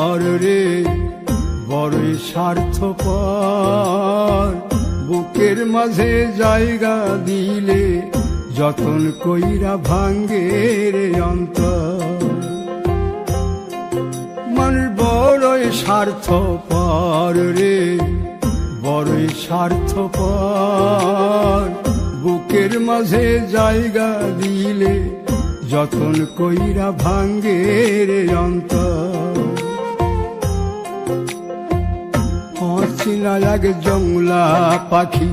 পর রে বড়ই স্বার্থপর, বুকের মাঝে জায়গা দিলে যতন কইরা ভাঙ্গে রে অন্তর। মানুষ বড়ই স্বার্থপর রে বড়ই স্বার্থপর, বুকের মাঝে জায়গা দিলে যতন কইরা ভাঙ্গে রে অন্তর। অচিনা এক জংলা পাখি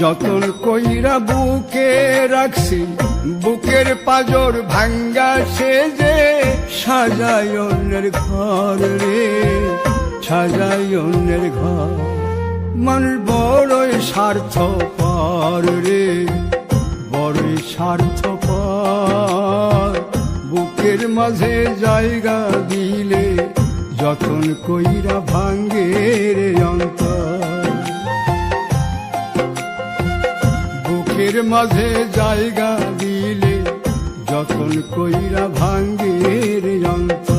যতন কইরা বুকে রাখছি, বুকের পাজর ভাঙ্গা সে যে সাজায় অন্যের ঘর রে সাজায় অন্যের ঘর। মানুষ বড়ই স্বার্থপর রে বড়ই স্বার্থপর, বুকের মাঝে জায়গা দিলে যতন কইরা ভাঙ্গে রে অন্তর। বুকের মাঝে জায়গা দিলে যতন কইরা ভাঙ্গে রে অন্তর।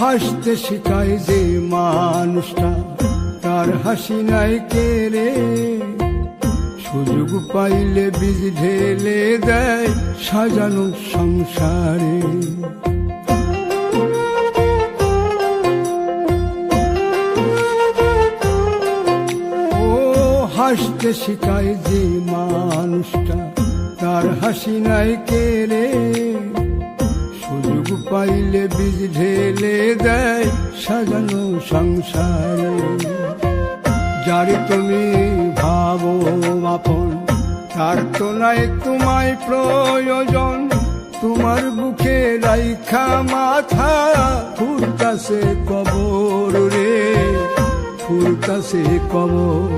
হাসতে শিখায় যে মানুষটা তার হাসি নাই কেড়ে, সুযোগ পাইলে বীজ ঢেলে দেয় সাজানো সংসারে। ও হাসতে শিখায় যে মানুষটা তার হাসি নাই কেড়ে, সুযোগ পাইলে বীজ ঢেলে দেয় সাজানো সংসারে। যারে তুমি ভাবো আপন তার তো নাই তোমায় প্রয়োজন, তোমার বুকে রাইখা মাথা ফুরতাছে কবর রে ফুরতাছে কবর।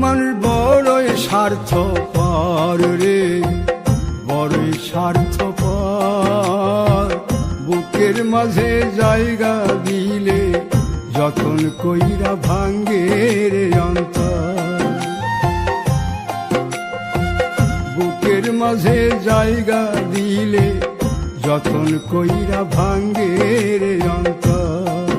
মানুষ বড়ই স্বার্থপর রে বড়ই স্বার্থপর, বুকের মাঝে জায়গা দিলে যতন কইরা ভাঙ্গে রে অন্তর। বুকের মাঝে জায়গা দিলে যতন কইরা ভাঙ্গে রে অন্তর।